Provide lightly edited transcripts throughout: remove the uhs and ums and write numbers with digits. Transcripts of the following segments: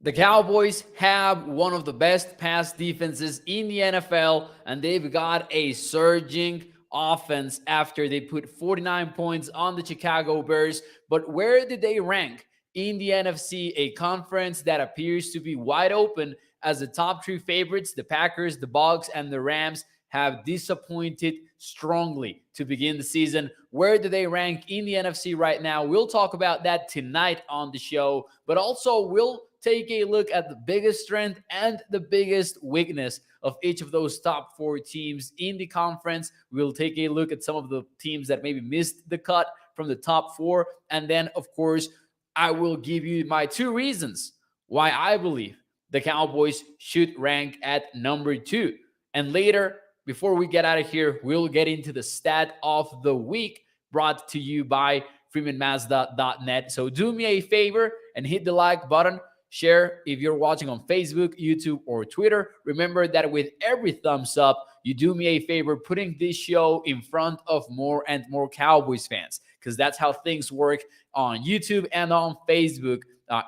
The Cowboys have one of the best pass defenses in the NFL, and they've got a surging offense after they put 49 points on the Chicago Bears. But where did they rank in the NFC, a conference that appears to be wide open as the top three favorites, the Packers, the Bucs, and the Rams, have disappointed strongly to begin the season? Where do they rank in the NFC right now? We'll talk about that tonight on the show, but also we'll take a look at the biggest strength and the biggest weakness of each of those top four teams in the conference. We'll take a look at some of the teams that maybe missed the cut from the top four. And then, of course, I will give you my two reasons why I believe the Cowboys should rank at number 2. And later, before we get out of here, we'll get into the stat of the week brought to you by freemanmazda.net. So do me a favor and hit the like button. Share if you're watching on Facebook, YouTube, or Twitter. Remember that with every thumbs up, you do me a favor putting this show in front of more and more Cowboys fans, because that's how things work on YouTube and on Facebook.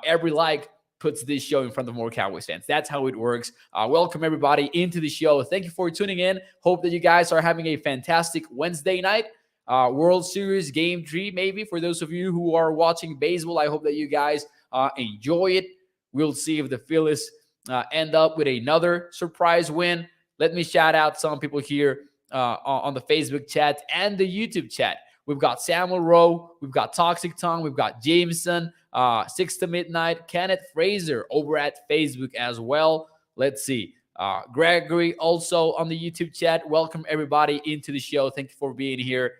Every like puts this show in front of more Cowboys fans. That's how it works. Welcome everybody into the show. Thank you for tuning in. Hope that you guys are having a fantastic Wednesday night. World Series Game 3, maybe, for those of you who are watching baseball. I hope that you guys enjoy it. We'll see if the Phillies end up with another surprise win. Let me shout out some people here on the Facebook chat and the YouTube chat. We've got Samuel Rowe, we've got Toxic Tongue, we've got Jameson, 6 to Midnight, Kenneth Fraser over at Facebook as well. Let's see. Gregory also on the YouTube chat. Welcome everybody into the show. Thank you for being here.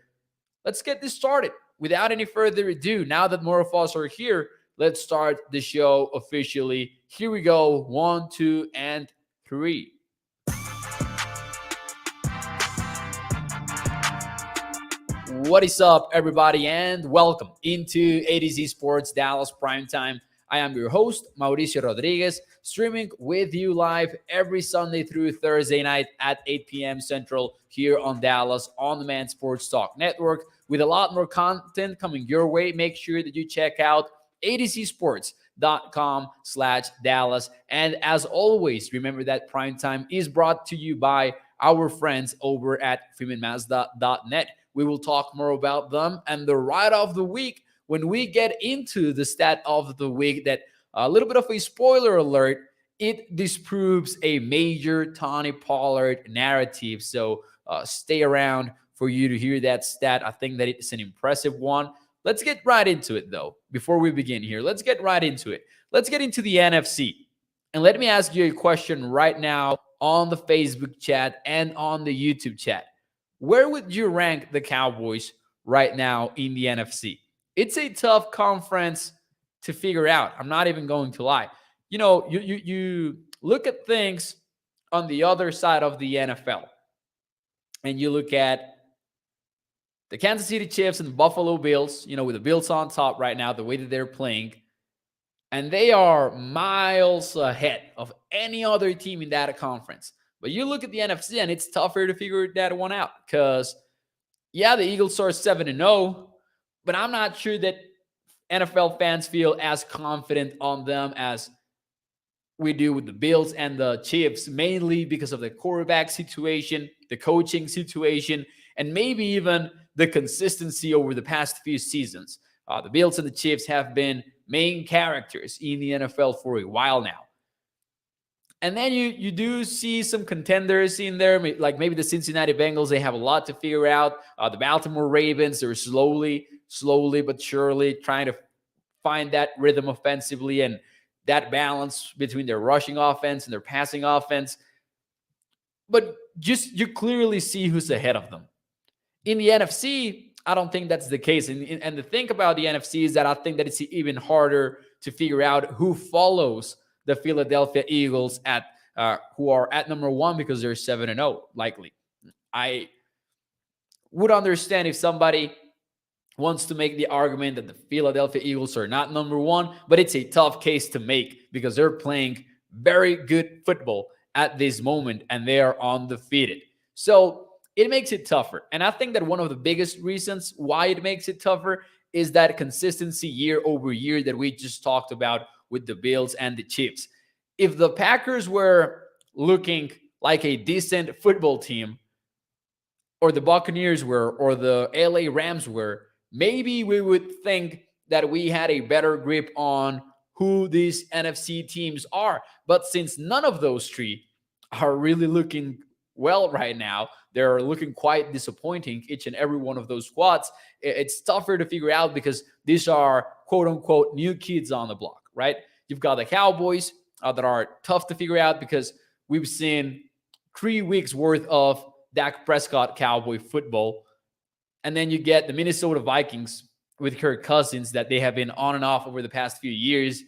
Let's get this started. Without any further ado, now that more of us are here, let's start the show officially. Here we go. 1, 2, and 3. What is up, everybody, and welcome into ADZ Sports Dallas Primetime. I am your host, Mauricio Rodriguez, streaming with you live every Sunday through Thursday night at 8 p.m. Central here on Dallas On Demand Sports Talk Network, with a lot more content coming your way. Make sure that you check out adcsports.com/Dallas. And as always, remember that Primetime is brought to you by our friends over at freemanmazda.net. We will talk more about them and the ride of the week when we get into the stat of the week. That a little bit of a spoiler alert, it disproves a major Tony Pollard narrative. So stay around for you to hear that stat. I think that it's an impressive one. Let's get right into it, though. Before we begin here, let's get right into it. Let's get into the NFC. And let me ask you a question right now on the Facebook chat and on the YouTube chat. Where would you rank the Cowboys right now in the NFC? It's a tough conference to figure out. I'm not even going to lie. You know, you look at things on the other side of the NFL, and you look at the Kansas City Chiefs and the Buffalo Bills, with the Bills on top right now, the way that they're playing. And they are miles ahead of any other team in that conference. But you look at the NFC, and it's tougher to figure that one out because, yeah, the Eagles are 7-0, but I'm not sure that NFL fans feel as confident on them as we do with the Bills and the Chiefs, mainly because of the quarterback situation, the coaching situation, and maybe even the consistency over the past few seasons. The Bills and the Chiefs have been main characters in the NFL for a while now. And then you do see some contenders in there, like maybe the Cincinnati Bengals. They have a lot to figure out. The Baltimore Ravens, they're slowly but surely trying to find that rhythm offensively and that balance between their rushing offense and their passing offense. But you clearly see who's ahead of them. In the NFC, I don't think that's the case. And the thing about the NFC is that I think that it's even harder to figure out who follows the Philadelphia Eagles who are at number 1 because they're 7-0, likely. I would understand if somebody wants to make the argument that the Philadelphia Eagles are not number 1, but it's a tough case to make because they're playing very good football at this moment and they are undefeated. So it makes it tougher. And I think that one of the biggest reasons why it makes it tougher is that consistency year over year that we just talked about with the Bills and the Chiefs. If the Packers were looking like a decent football team, or the Buccaneers were, or the LA Rams were, maybe we would think that we had a better grip on who these NFC teams are. But since none of those three are really looking well right now, they're looking quite disappointing, each and every one of those squads. It's tougher to figure out because these are quote unquote new kids on the block, right? You've got the Cowboys that are tough to figure out because we've seen 3 weeks worth of Dak Prescott Cowboy football. And then you get the Minnesota Vikings with Kirk Cousins that they have been on and off over the past few years.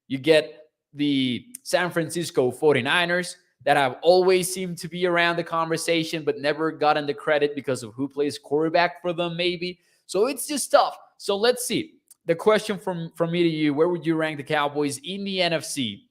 You get the San Francisco 49ers that have always seemed to be around the conversation but never gotten the credit because of who plays quarterback for them, maybe. So it's just tough. So let's see. The question from me to you, where would you rank the Cowboys in the NFC?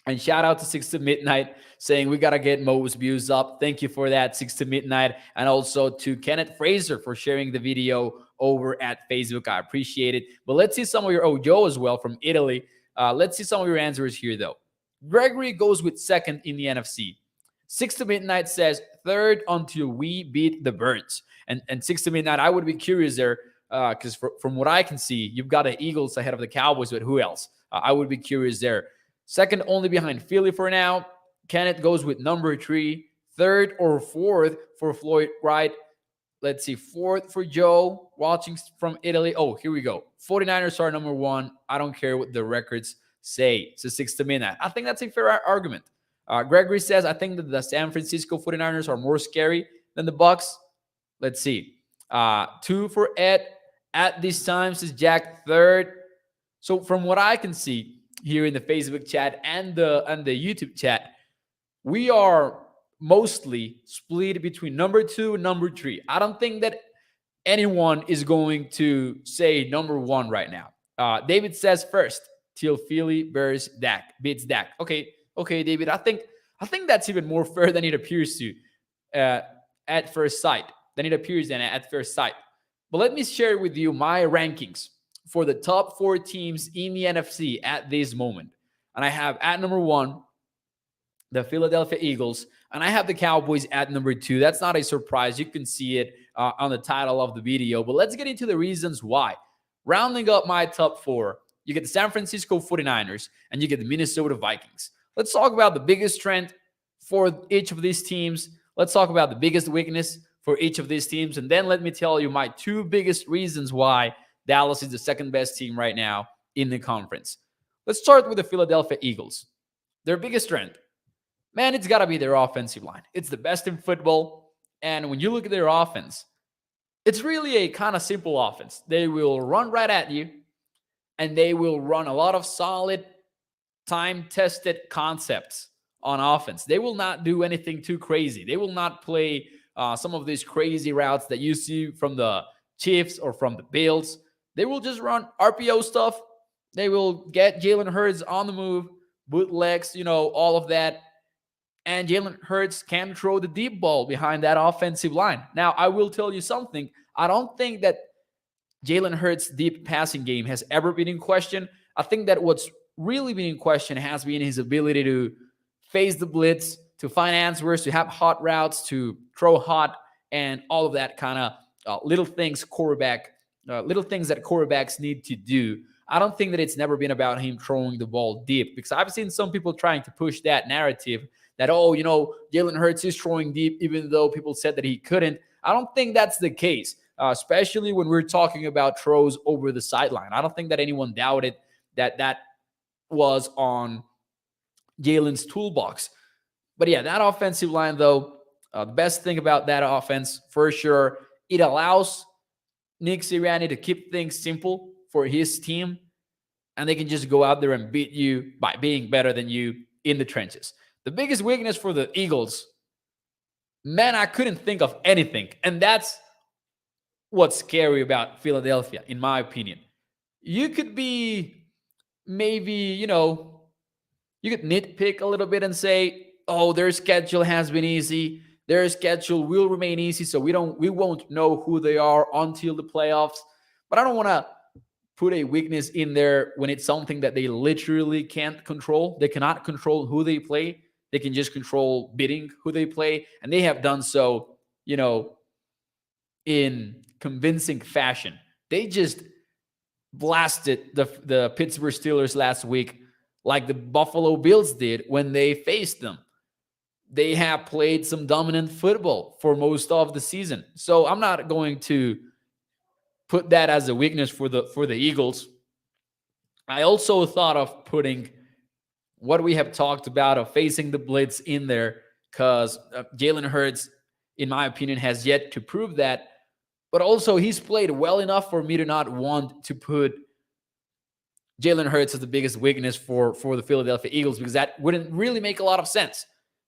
And shout out to 6 to Midnight saying we got to get Mo's views up. Thank you for that, 6 to Midnight. And also to Kenneth Fraser for sharing the video over at Facebook. I appreciate it. But let's see some of your, Joe as well from Italy. Let's see some of your answers here, though. Gregory goes with second in the NFC. 6 to Midnight says third until we beat the Birds. And 6 to Midnight, I would be curious there because from what I can see, you've got the Eagles ahead of the Cowboys, but who else? I would be curious there. Second only behind Philly for now. Kenneth goes with number 3. Third or fourth for Floyd Wright. Let's see. Fourth for Joe, watching from Italy. Oh, here we go. 49ers are number 1. I don't care what the records say. So 6 to Midnight. I think that's a fair argument. Gregory says, I think that the San Francisco 49ers are more scary than the Bucks. Let's see. 2 for Ed. At this time, says Jack. Third. So from what I can see, here in the Facebook chat and the YouTube chat, we are mostly split between number 2 and number 3. I don't think that anyone is going to say number 1 right now. David says first till Philly beats Dak. Okay, David. I think that's even more fair than it appears to at first sight. But let me share with you my rankings for the top 4 teams in the NFC at this moment. And I have at number 1, the Philadelphia Eagles, and I have the Cowboys at number 2. That's not a surprise. You can see it on the title of the video. But let's get into the reasons why. Rounding up my top 4, you get the San Francisco 49ers, and you get the Minnesota Vikings. Let's talk about the biggest strength for each of these teams. Let's talk about the biggest weakness for each of these teams. And then let me tell you my 2 biggest reasons why Dallas is the second best team right now in the conference. Let's start with the Philadelphia Eagles. Their biggest strength, man, it's got to be their offensive line. It's the best in football. And when you look at their offense, it's really a kind of simple offense. They will run right at you, and they will run a lot of solid, time-tested concepts on offense. They will not do anything too crazy. They will not play some of these crazy routes that you see from the Chiefs or from the Bills. They will just run RPO stuff. They will get Jalen Hurts on the move, bootlegs, all of that. And Jalen Hurts can throw the deep ball behind that offensive line. Now, I will tell you something. I don't think that Jalen Hurts' deep passing game has ever been in question. I think that what's really been in question has been his ability to face the blitz, to find answers, to have hot routes, to throw hot, and all of that kind of little things that quarterbacks need to do. I don't think that it's never been about him throwing the ball deep, because I've seen some people trying to push that narrative that, Jalen Hurts is throwing deep, even though people said that he couldn't. I don't think that's the case, especially when we're talking about throws over the sideline. I don't think that anyone doubted that was on Jalen's toolbox. But yeah, that offensive line, though, the best thing about that offense, for sure, it allows Nick Sirianni to keep things simple for his team, and they can just go out there and beat you by being better than you in the trenches. The biggest weakness for the Eagles, man, I couldn't think of anything. And that's what's scary about Philadelphia, in my opinion. You could be maybe, you could nitpick a little bit and say, oh, their schedule has been easy. Their schedule will remain easy, so we won't know who they are until the playoffs. But I don't want to put a weakness in there when it's something that they literally can't control. They cannot control who they play. They can just control bidding who they play. And they have done so, in convincing fashion. They just blasted the Pittsburgh Steelers last week like the Buffalo Bills did when they faced them. They have played some dominant football for most of the season. So I'm not going to put that as a weakness for the Eagles. I also thought of putting what we have talked about of facing the blitz in there because Jalen Hurts, in my opinion, has yet to prove that. But also, he's played well enough for me to not want to put Jalen Hurts as the biggest weakness for the Philadelphia Eagles, because that wouldn't really make a lot of sense.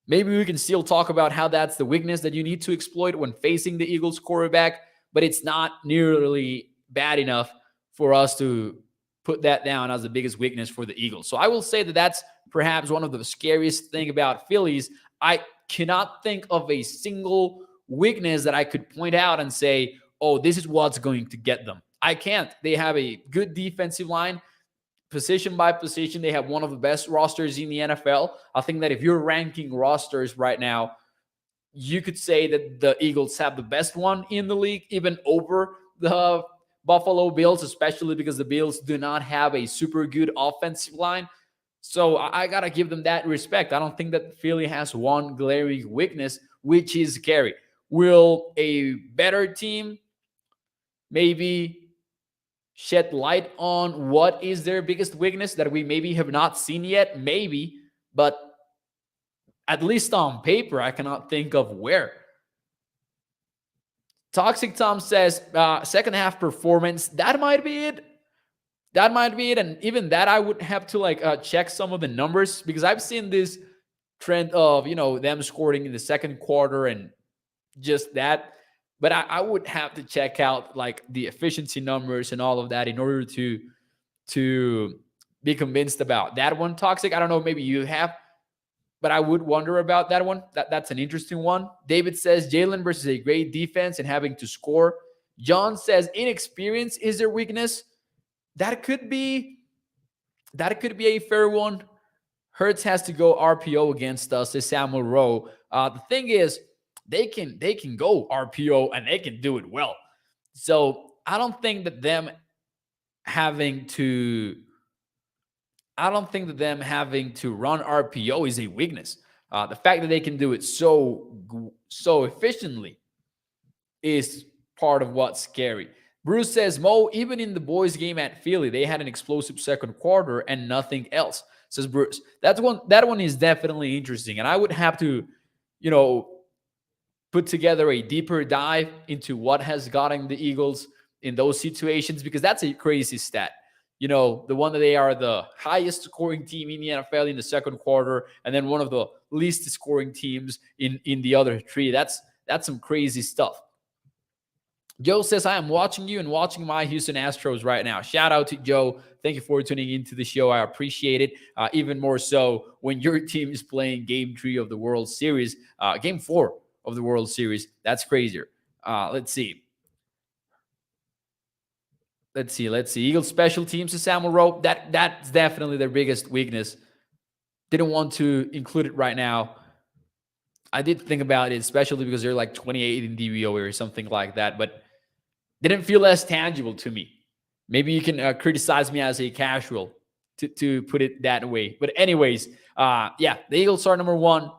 Maybe we can still talk about how that's the weakness that you need to exploit when facing the Eagles quarterback, but it's not nearly bad enough for us to put that down as the biggest weakness for the Eagles. So I will say that that's perhaps one of the scariest thing about Phillies. I cannot think of a single weakness that I could point out and say, oh, this is what's going to get them. I can't. They have a good defensive line. Position by position, they have one of the best rosters in the NFL. I think that if you're ranking rosters right now, you could say that the Eagles have the best one in the league, even over the Buffalo Bills, especially because the Bills do not have a super good offensive line. So I got to give them that respect. I don't think that Philly has one glaring weakness, which is carry. Will a better team maybe shed light on what is their biggest weakness that we maybe have not seen yet? Maybe, but at least on paper, I cannot think of where. Toxic Tom says, second half performance, that might be it. That might be it. And even that, I would have to check some of the numbers, because I've seen this trend of, them scoring in the second quarter and just that. But I would have to check out the efficiency numbers and all of that in order to be convinced about that one. Toxic, I don't know, maybe you have, but I would wonder about that one. That's an interesting one. David says Jalen versus a great defense and having to score. John says inexperience is their weakness. That could be a fair one. Hurts has to go RPO against us, says Samuel Rowe. The thing is, they can go RPO and they can do it well. So I don't think that them having to run RPO is a weakness. The fact that they can do it so efficiently is part of what's scary. Bruce says, Mo, even in the boys game at Philly, they had an explosive second quarter and nothing else, says Bruce. That one is definitely interesting. And I would have to, put together a deeper dive into what has gotten the Eagles in those situations, because that's a crazy stat. The one that they are the highest scoring team in the NFL in the second quarter, and then one of the least scoring teams in the other three. That's some crazy stuff. Joe says, I am watching you and watching my Houston Astros right now. Shout out to Joe. Thank you for tuning into the show. I appreciate it. Even more so when your team is playing game 3 of the World Series, game 4 of the World Series. That's crazier. Let's see. Eagles special teams to Samuel Rowe. That's definitely their biggest weakness. Didn't want to include it right now. I did think about it, especially because they're 28 in DVOA or something like that, but didn't feel as tangible to me. Maybe you can criticize me as a casual to put it that way. But anyways, the Eagles are number 1.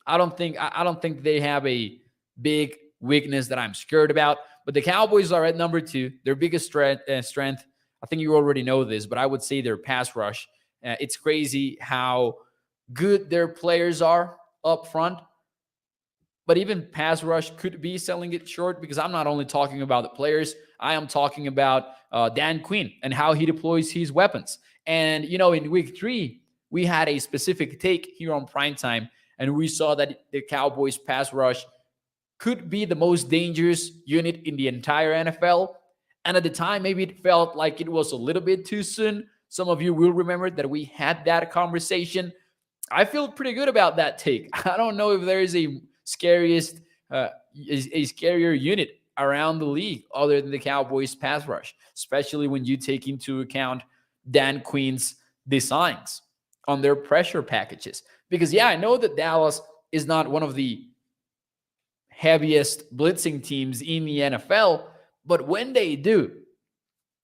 I don't think they have a big weakness that I'm scared about. But the Cowboys are at number 2. Their biggest strength, I think you already know this, but I would say their pass rush. It's crazy how good their players are up front. But even pass rush could be selling it short, because I'm not only talking about the players. I am talking about Dan Quinn and how he deploys his weapons. And, in week 3, we had a specific take here on Primetime, and we saw that the Cowboys pass rush could be the most dangerous unit in the entire NFL. And at the time, maybe it felt like it was a little bit too soon. Some of you will remember that we had that conversation. I feel pretty good about that take. I don't know if there is a scarier unit around the league other than the Cowboys pass rush, especially when you take into account Dan Quinn's designs on their pressure packages. Because, yeah, I know that Dallas is not one of the heaviest blitzing teams in the NFL, but when they do,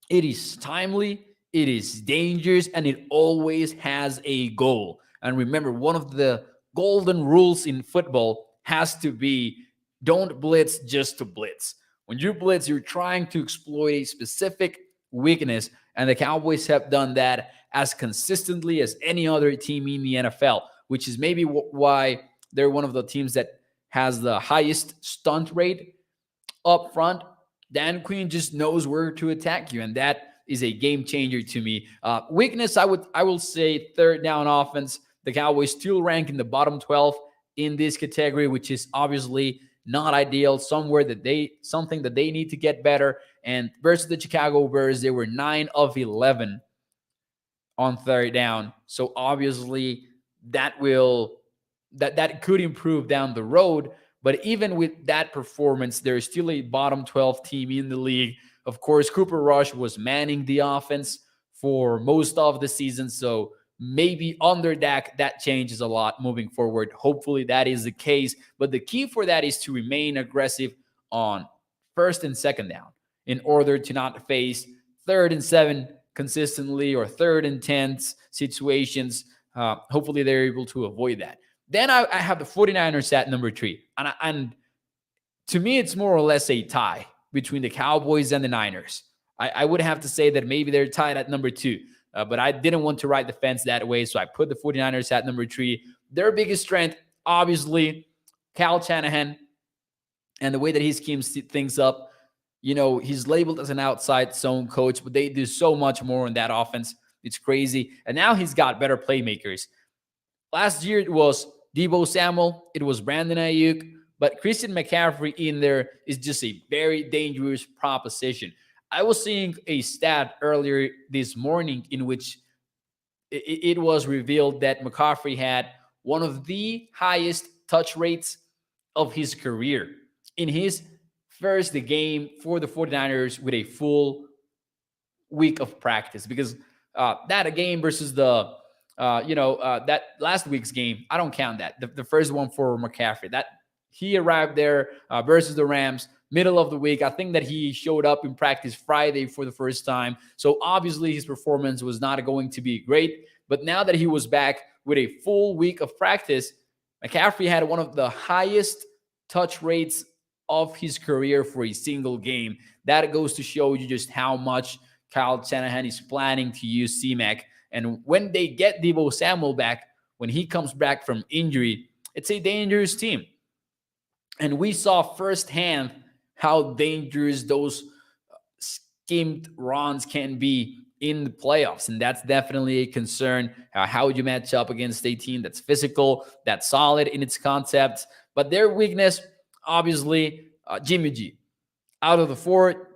it is timely, it is dangerous, and it always has a goal. And remember, one of the golden rules in football has to be don't blitz just to blitz. When you blitz, you're trying to exploit a specific weakness, and the Cowboys have done that as consistently as any other team in the NFL, which is maybe why they're one of the teams that has the highest stunt rate up front. Dan Quinn just knows where to attack you, and that is a game changer to me. Weakness, I will say third down offense. The Cowboys still rank in the bottom 12 in this category, which is obviously not ideal. Something that they need to get better. And versus the Chicago Bears, they were 9 of 11 on third down. So obviously that could improve down the road. But even with that performance, there's still a bottom 12 team in the league. Of course, Cooper Rush was manning the offense for most of the season. So maybe under that changes a lot moving forward. Hopefully that is the case. But the key for that is to remain aggressive on first and second down in order to not face 3rd and 7 consistently or 3rd and 10 situations. Hopefully they're able to avoid that. Then I have the 49ers at number 3. And to me, it's more or less a tie between the Cowboys and the Niners. I would have to say that maybe they're tied at number 2. But I didn't want to ride the fence that way, so I put the 49ers at number 3. Their biggest strength, obviously, Kyle Shanahan and the way that he schemes things up. You know, he's labeled as an outside zone coach, but they do so much more in that offense. It's crazy. And now he's got better playmakers. Last year, it was Deebo Samuel. It was Brandon Ayuk. But Christian McCaffrey in there is just a very dangerous proposition. I was seeing a stat earlier this morning in which it was revealed that McCaffrey had one of the highest touch rates of his career in his first game for the 49ers with a full week of practice. Because that game versus that last week's game, I don't count that. The first one for McCaffrey, that he arrived there versus the Rams, middle of the week. I think that he showed up in practice Friday for the first time. So obviously his performance was not going to be great. But now that he was back with a full week of practice, McCaffrey had one of the highest touch rates of his career for a single game. That goes to show you just how much Kyle Shanahan is planning to use C-Mac. And when they get Deebo Samuel back, when he comes back from injury, it's a dangerous team. And we saw firsthand how dangerous those schemed runs can be in the playoffs. And that's definitely a concern. How would you match up against a team that's physical, that's solid in its concepts? But their weakness, obviously, Jimmy G. Out of the 4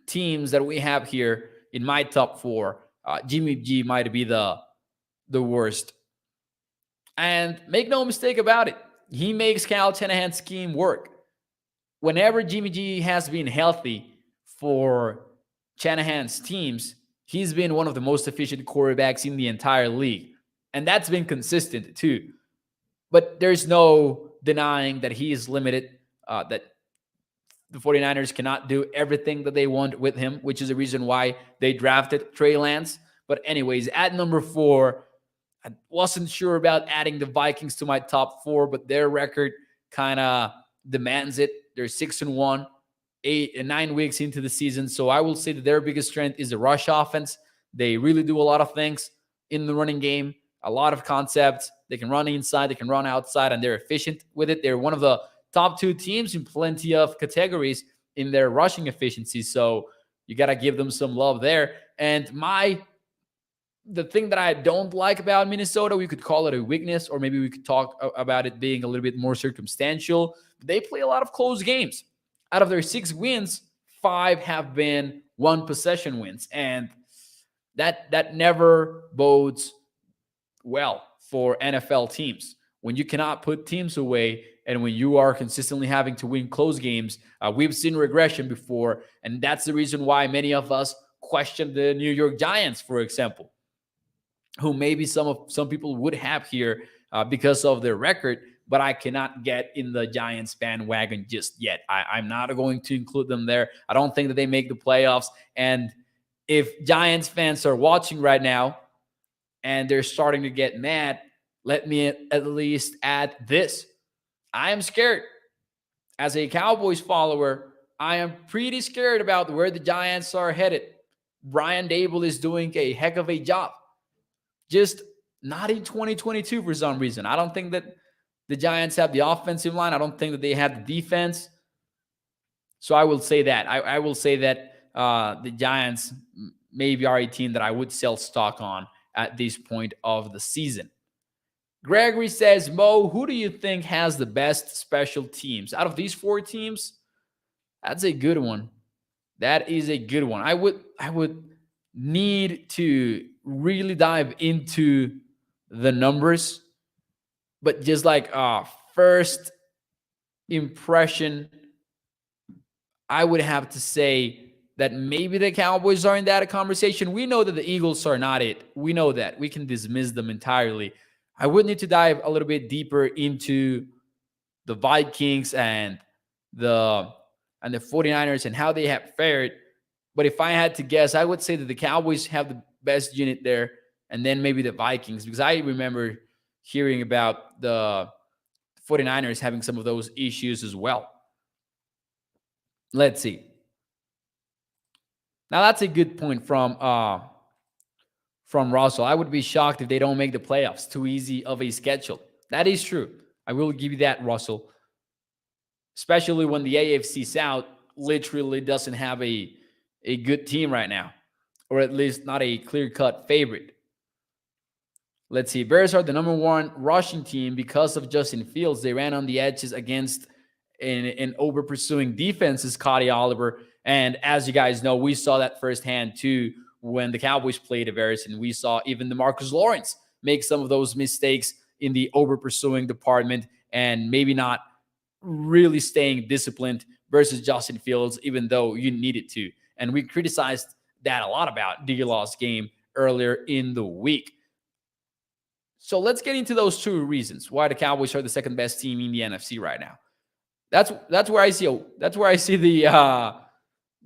teams that we have here in my top 4, Jimmy G might be the worst. And make no mistake about it, he makes Kyle Shanahan's scheme work. Whenever Jimmy G has been healthy for Shanahan's teams, he's been one of the most efficient quarterbacks in the entire league. And that's been consistent too. But there's no denying that he is limited, that the 49ers cannot do everything that they want with him, which is the reason why they drafted Trey Lance. But anyways, at number 4, I wasn't sure about adding the Vikings to my top 4, but their record kind of demands it. They're 6-1, 9 weeks into the season. So I will say that their biggest strength is the rush offense. They really do a lot of things in the running game, a lot of concepts. They can run inside, they can run outside, and they're efficient with it. They're one of the top 2 teams in plenty of categories in their rushing efficiency. So you got to give them some love there. And the thing that I don't like about Minnesota, we could call it a weakness, or maybe we could talk about it being a little bit more circumstantial. They play a lot of close games. Out of their 6 wins, 5 have been 1-possession wins. And that never bodes well for NFL teams. When you cannot put teams away, and when you are consistently having to win close games, we've seen regression before. And that's the reason why many of us question the New York Giants, for example, who maybe some people would have here because of their record, but I cannot get in the Giants bandwagon just yet. I'm not going to include them there. I don't think that they make the playoffs. And if Giants fans are watching right now and they're starting to get mad, let me at least add this. I am scared. As a Cowboys follower, I am pretty scared about where the Giants are headed. Brian Daboll is doing a heck of a job. Just not in 2022 for some reason. I don't think that the Giants have the offensive line. I don't think that they have the defense. So I will say that. I will say that the Giants maybe are a team that I would sell stock on at this point of the season. Gregory says, Mo, who do you think has the best special teams? Out of these 4 teams, that's a good one. That is a good one. I would need to really dive into the numbers, but just like first impression, I would have to say that maybe the Cowboys are in that conversation. We know that the Eagles are not it. We know that. We can dismiss them entirely. I would need to dive a little bit deeper into the Vikings and the 49ers and how they have fared. But if I had to guess, I would say that the Cowboys have the best unit there, and then maybe the Vikings, because I remember hearing about the 49ers having some of those issues as well. Let's see. Now, that's a good point from Russell. I would be shocked if they don't make the playoffs. Too easy of a schedule. That is true. I will give you that, Russell. Especially when the AFC South literally doesn't have a good team right now, or at least not a clear-cut favorite. Let's see. Bears are the number 1 rushing team because of Justin Fields. They ran on the edges against an over-pursuing defense, Scotty Oliver. And as you guys know, we saw that firsthand too when the Cowboys played the Bears, and we saw even DeMarcus Lawrence make some of those mistakes in the over-pursuing department and maybe not really staying disciplined versus Justin Fields, even though you needed to. And we criticized that a lot about the lost game earlier in the week. So let's get into those 2 reasons why the Cowboys are the second best team in the NFC right now. That's where I see the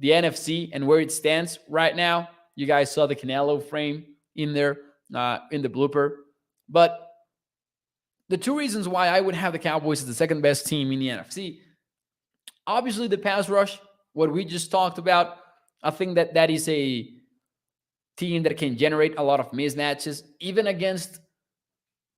NFC and where it stands right now. You guys saw the Canelo frame in there in the blooper. But the 2 reasons why I would have the Cowboys as the second best team in the NFC, obviously the pass rush, what we just talked about. I think that is a team that can generate a lot of mismatches, even against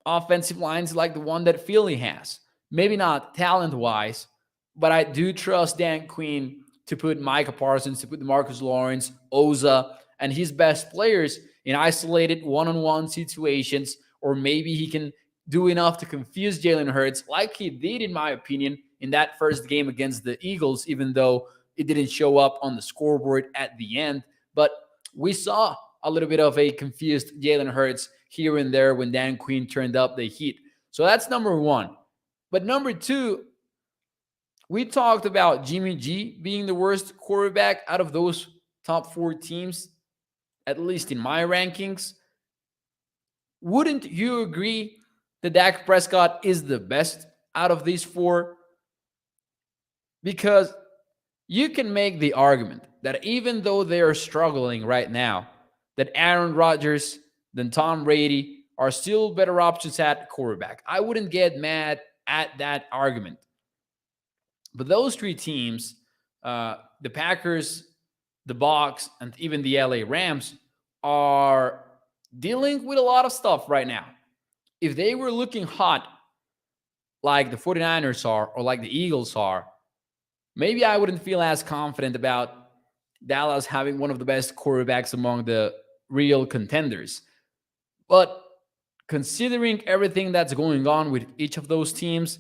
offensive lines like the one that Philly has. Maybe not talent-wise, but I do trust Dan Quinn to put Micah Parsons, to put Marcus Lawrence, Oza, and his best players in isolated one-on-one situations, or maybe he can do enough to confuse Jalen Hurts like he did, in my opinion, in that first game against the Eagles, even though it didn't show up on the scoreboard at the end. But we saw a little bit of a confused Jalen Hurts here and there when Dan Quinn turned up the heat. So that's number 1. But number 2, we talked about Jimmy G being the worst quarterback out of those top 4 teams, at least in my rankings. Wouldn't you agree that Dak Prescott is the best out of these 4? Because you can make the argument that even though they are struggling right now, that Aaron Rodgers and Tom Brady are still better options at quarterback. I wouldn't get mad at that argument. But those 3 teams, the Packers, the Bucs, and even the LA Rams, are dealing with a lot of stuff right now. If they were looking hot like the 49ers are or like the Eagles are, maybe I wouldn't feel as confident about Dallas having one of the best quarterbacks among the real contenders. But considering everything that's going on with each of those teams,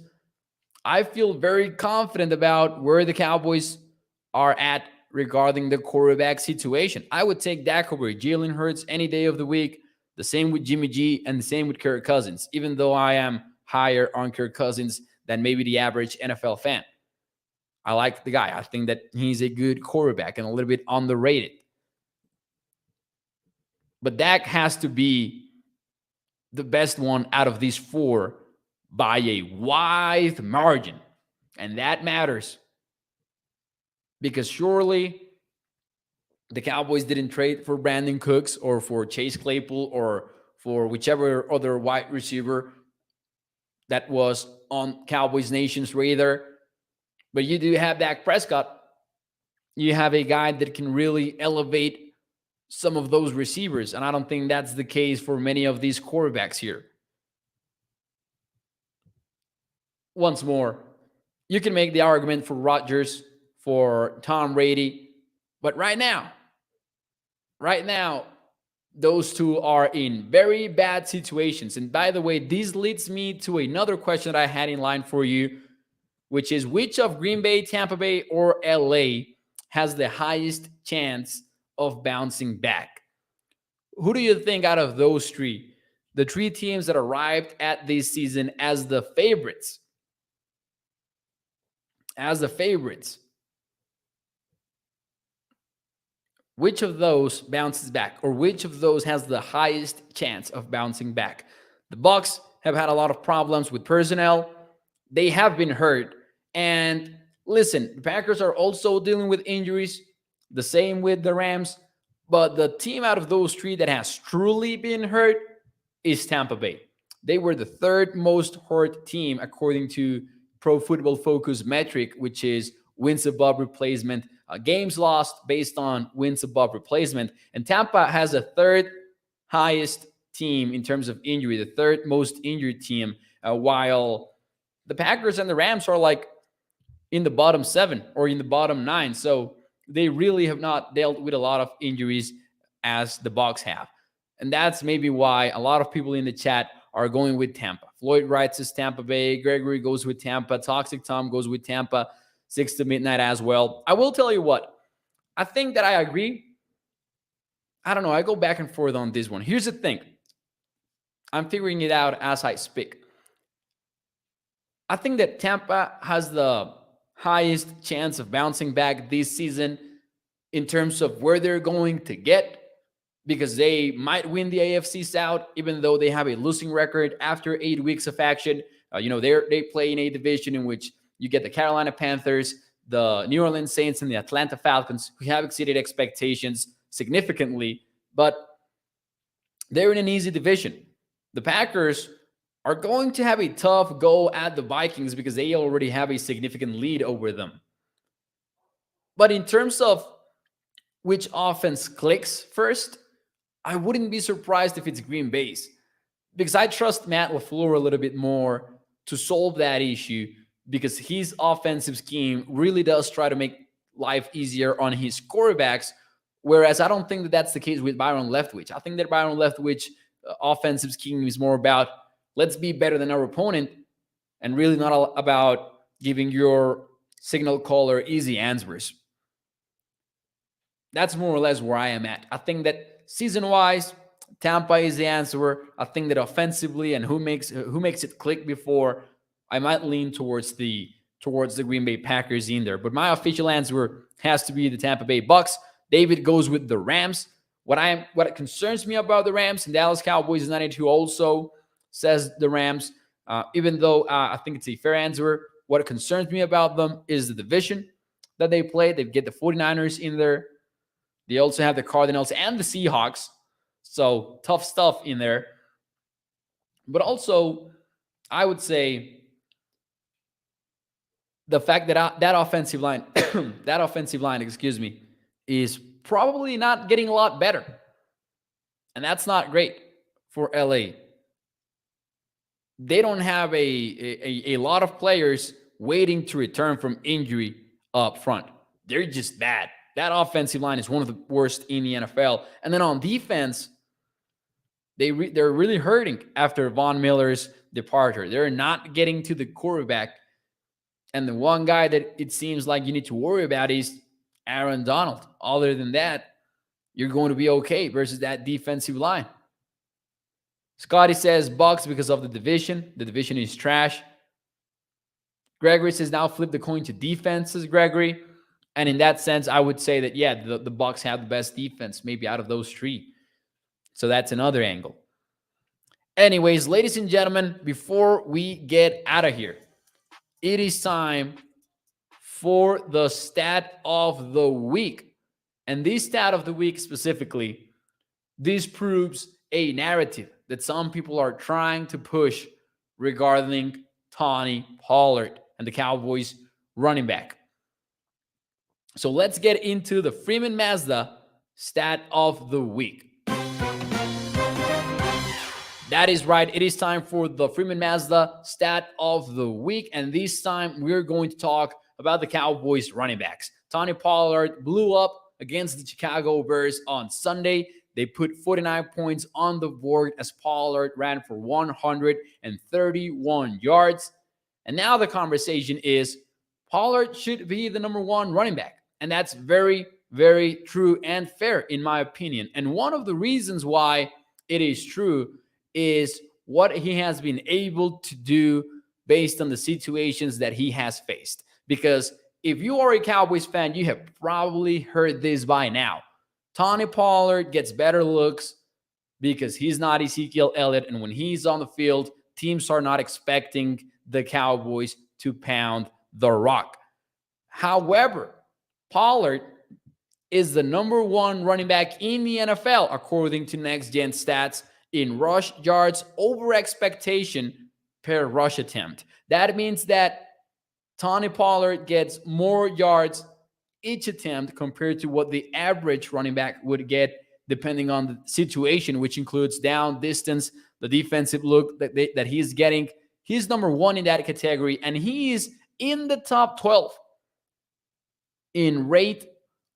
I feel very confident about where the Cowboys are at regarding the quarterback situation. I would take Dak over Jalen Hurts any day of the week. The same with Jimmy G and the same with Kirk Cousins. Even though I am higher on Kirk Cousins than maybe the average NFL fan. I like the guy. I think that he's a good quarterback and a little bit underrated. But Dak has to be the best one out of these four by a wide margin. And that matters because surely the Cowboys didn't trade for Brandon Cooks or for Chase Claypool or for whichever other wide receiver that was on Cowboys Nation's radar. But you do have Dak Prescott. You have a guy that can really elevate some of those receivers. And I don't think that's the case for many of these quarterbacks here. Once more, you can make the argument for Rodgers, for Tom Brady. But right now, those two are in very bad situations. And by the way, this leads me to another question that I had in line for you, which is which of Green Bay, Tampa Bay, or LA has the highest chance of bouncing back? Who do you think out of those three, the three teams that arrived at this season as the favorites, which of those bounces back, or which of those has the highest chance of bouncing back? The Bucs have had a lot of problems with personnel. They have been hurt. And listen, the Packers are also dealing with injuries, the same with the Rams. But the team out of those three that has truly been hurt is Tampa Bay. They were the third most hurt team according to Pro Football Focus metric, which is wins above replacement, games lost based on wins above replacement. And Tampa has a third highest team in terms of injury, the third most injured team, while the Packers and the Rams are like in the bottom 7 or in the bottom 9. So they really have not dealt with a lot of injuries as the Bucs have. And that's maybe why a lot of people in the chat are going with Tampa. Floyd writes says Tampa Bay. Gregory goes with Tampa. Toxic Tom goes with Tampa. 6 to midnight as well. I will tell you what. I think that I agree. I don't know. I go back and forth on this one. Here's the thing. I'm figuring it out as I speak. I think that Tampa has the highest chance of bouncing back this season in terms of where they're going to get, because they might win the AFC South, even though they have a losing record after 8 weeks of action. They play in a division in which you get the Carolina Panthers, the New Orleans Saints, and the Atlanta Falcons, who have exceeded expectations significantly, but they're in an easy division. The Packers are going to have a tough go at the Vikings because they already have a significant lead over them. But in terms of which offense clicks first, I wouldn't be surprised if it's Green Bay's, because I trust Matt LaFleur a little bit more to solve that issue, because his offensive scheme really does try to make life easier on his quarterbacks, whereas I don't think that that's the case with Byron Leftwich. I think that Byron Leftwich offensive scheme is more about let's be better than our opponent and really not about giving your signal caller easy answers. That's more or less where I am at. I think that season-wise, Tampa is the answer. I think that offensively and who makes it click before, I might lean towards the Green Bay Packers in there. But my official answer has to be the Tampa Bay Bucs. David goes with the Rams. What concerns me about the Rams, and Dallas Cowboys 92 also says the Rams, even though I think it's a fair answer. What concerns me about them is the division that they play. They get the 49ers in there. They also have the Cardinals and the Seahawks. So tough stuff in there. But also, I would say the fact that that offensive line, is probably not getting a lot better. And that's not great for LA. They don't have a lot of players waiting to return from injury up front. They're just bad. That offensive line is one of the worst in the NFL. And then on defense, they're really hurting after Von Miller's departure. They're not getting to the quarterback. And the one guy that it seems like you need to worry about is Aaron Donald. Other than that, you're going to be okay versus that defensive line. Scotty says Bucs because of the division. The division is trash. Gregory says now flip the coin to defenses, Gregory. And in that sense, I would say that, yeah, the Bucs have the best defense, maybe out of those three. So that's another angle. Anyways, ladies and gentlemen, before we get out of here, it is time for the stat of the week. And this stat of the week specifically, this proves a narrative that some people are trying to push regarding Tony Pollard and the Cowboys running back. So let's get into the Freeman Mazda stat of the week. That is right. It is time for the Freeman Mazda stat of the week. And this time we're going to talk about the Cowboys running backs. Tony Pollard blew up against the Chicago Bears on Sunday. They put 49 points on the board as Pollard ran for 131 yards. And now the conversation is Pollard should be the number one running back. And that's very, very true and fair in my opinion. And one of the reasons why it is true is what he has been able to do based on the situations that he has faced. Because if you are a Cowboys fan, you have probably heard this by now. Tony Pollard gets better looks because he's not Ezekiel Elliott. And when he's on the field, teams are not expecting the Cowboys to pound the rock. However, Pollard is the number one running back in the NFL, according to Next Gen Stats, in rush yards over expectation per rush attempt. That means that Tony Pollard gets more yards each attempt compared to what the average running back would get depending on the situation, which includes down, distance, the defensive look that he's getting. He's number one in that category, and he is in the top 12 in rate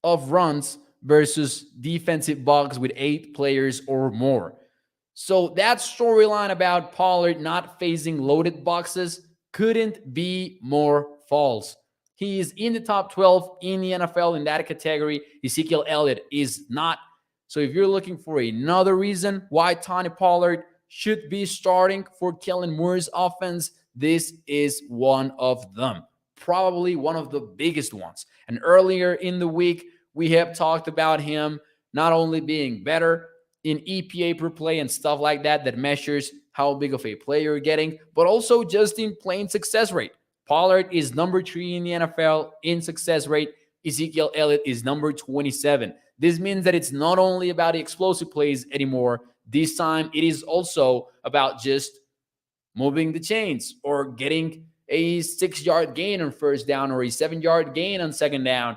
of runs versus defensive box with 8 players or more. So that storyline about Pollard not facing loaded boxes couldn't be more false. He is in the top 12 in the NFL in that category. Ezekiel Elliott is not. So if you're looking for another reason why Tony Pollard should be starting for Kellen Moore's offense, this is one of them. Probably one of the biggest ones. And earlier in the week, we have talked about him not only being better in EPA per play and stuff like that, that measures how big of a player you're getting, but also just in plain success rate. Pollard is number 3 in the NFL in success rate. Ezekiel Elliott is number 27. This means that it's not only about the explosive plays anymore. This time, it is also about just moving the chains or getting a 6-yard gain on first down or a 7-yard gain on second down.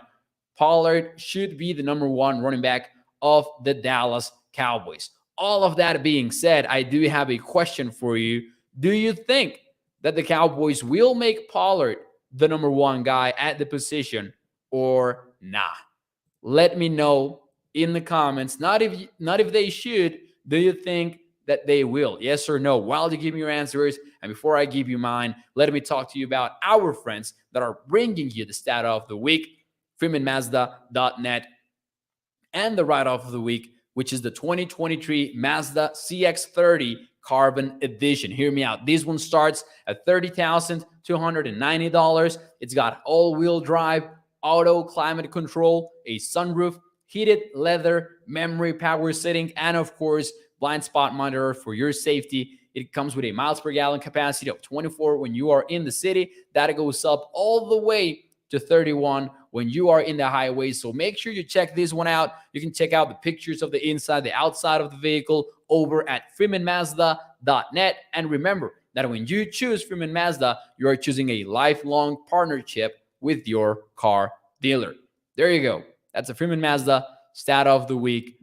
Pollard should be the number one running back of the Dallas Cowboys. All of that being said, I do have a question for you. Do you think that the Cowboys will make Pollard the number one guy at the position or not? Let me know in the comments. Not if they should. Do you think that they will? Yes or no? While you give me your answers, and before I give you mine, let me talk to you about our friends that are bringing you the stat of the week, FreemanMazda.net, and the write-off of the week, which is the 2023 Mazda CX-30 Carbon Edition. Hear me out. This one starts at $30,290. It's got all-wheel drive, auto climate control, a sunroof, heated leather, memory power setting, and of course, blind spot monitor for your safety. It comes with a miles per gallon capacity of 24 when you are in the city. That goes up all the way to 31 when you are in the highway. So make sure you check this one out. You can check out the pictures of the inside, the outside of the vehicle over at FreemanMazda.net. And remember that when you choose Freeman Mazda, you are choosing a lifelong partnership with your car dealer. There you go. That's a Freeman Mazda stat of the week.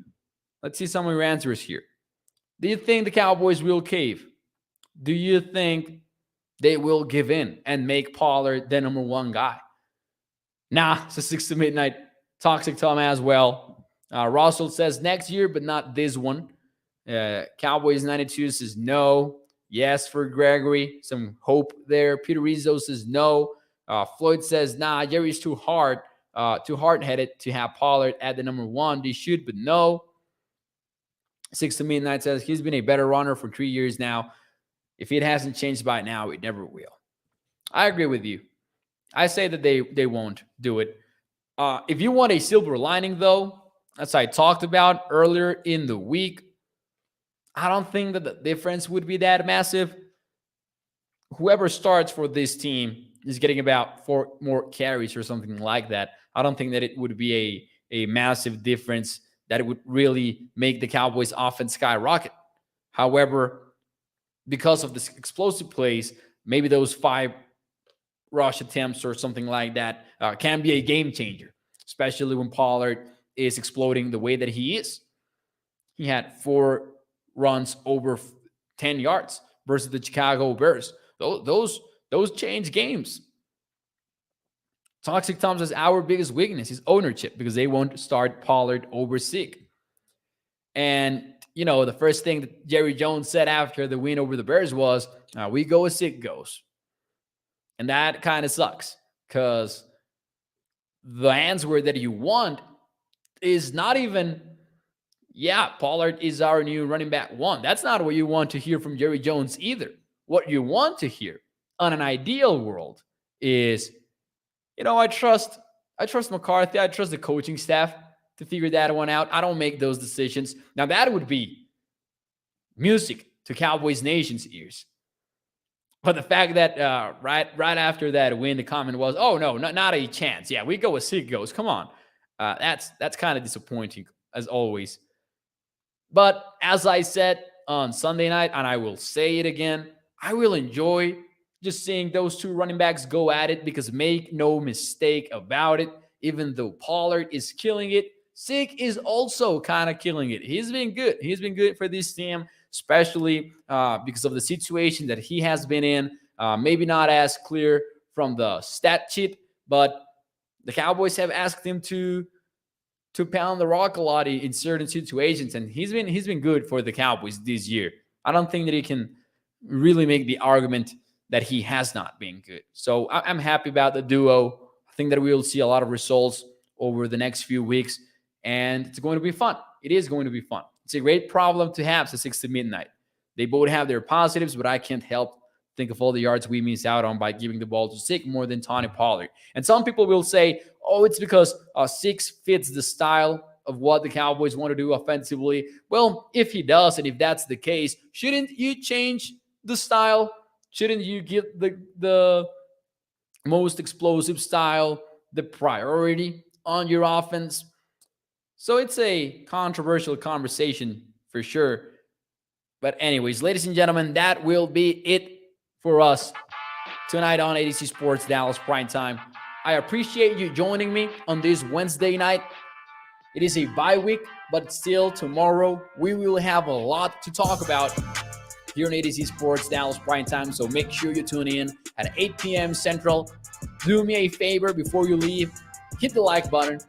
Let's see some of your answers here. Do you think the Cowboys will cave? Do you think they will give in and make Pollard the number one guy? Nah, it's a 6 to midnight. Toxic Tom as well. Russell says next year, but not this one. Cowboys 92 says no. Yes for Gregory. Some hope there. Peter Rizzo says no. Floyd says nah. Jerry's too hard-headed to have Pollard at the number one. They should, but no. 6 to midnight says he's been a better runner for 3 years now. If it hasn't changed by now, it never will. I agree with you. I say that they won't do it. If you want a silver lining, though, as I talked about earlier in the week, I don't think that the difference would be that massive. Whoever starts for this team is getting about 4 more carries or something like that. I don't think that it would be a massive difference that it would really make the Cowboys offense skyrocket. However, because of this explosive plays, maybe those 5 rush attempts or something like that can be a game changer, especially when Pollard is exploding the way that he is. He had 4 runs over 10 yards versus the Chicago Bears. Those change games. Toxic Tom says our biggest weakness is ownership because they won't start Pollard over Zeke. And, the first thing that Jerry Jones said after the win over the Bears was, we go as Zeke goes. And that kind of sucks because the answer that you want is not even, Pollard is our new running back 1. That's not what you want to hear from Jerry Jones either. What you want to hear on an ideal world is, I trust McCarthy. I trust the coaching staff to figure that one out. I don't make those decisions. Now, that would be music to Cowboys Nation's ears. But the fact that right after that win, the comment was, "Oh no, not a chance." Yeah, we go with Zeke goes. Come on, that's kind of disappointing as always. But as I said on Sunday night, and I will say it again, I will enjoy just seeing those 2 running backs go at it because make no mistake about it, even though Pollard is killing it, Zeke is also kind of killing it. He's been good. He's been good for this team, especially because of the situation that he has been in. Maybe not as clear from the stat sheet, but the Cowboys have asked him to pound the rock a lot in certain situations, and he's been good for the Cowboys this year. I don't think that he can really make the argument that he has not been good. So I'm happy about the duo. I think that we will see a lot of results over the next few weeks, and it's going to be fun. It is going to be fun. It's a great problem to have at 6 to midnight. They both have their positives, but I can't help think of all the yards we miss out on by giving the ball to Zeke more than Tony Pollard. And some people will say, it's because Zeke fits the style of what the Cowboys want to do offensively. Well, if he does, and if that's the case, shouldn't you change the style? Shouldn't you give the most explosive style the priority on your offense? So it's a controversial conversation for sure. But anyways, ladies and gentlemen, that will be it for us tonight on ADC Sports Dallas Primetime. I appreciate you joining me on this Wednesday night. It is a bye week, but still tomorrow we will have a lot to talk about here on ADC Sports Dallas Primetime. So make sure you tune in at 8 p.m. Central. Do me a favor before you leave. Hit the like button.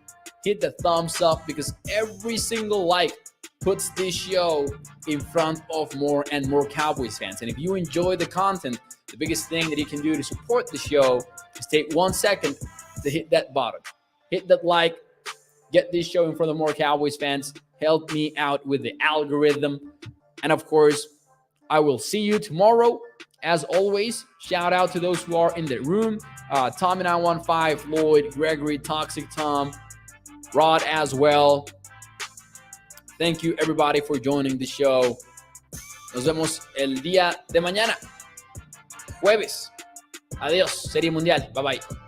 Hit the thumbs up because every single like puts this show in front of more and more Cowboys fans. And if you enjoy the content, the biggest thing that you can do to support the show is take 1 second to hit that button. Hit that like. Get this show in front of more Cowboys fans. Help me out with the algorithm. And of course, I will see you tomorrow. As always, shout out to those who are in the room. Tommy915, Lloyd, Gregory, Toxic Tom, Rod as well. Thank you everybody for joining the show. Nos vemos el día de mañana. Jueves. Adiós, Serie Mundial. Bye bye.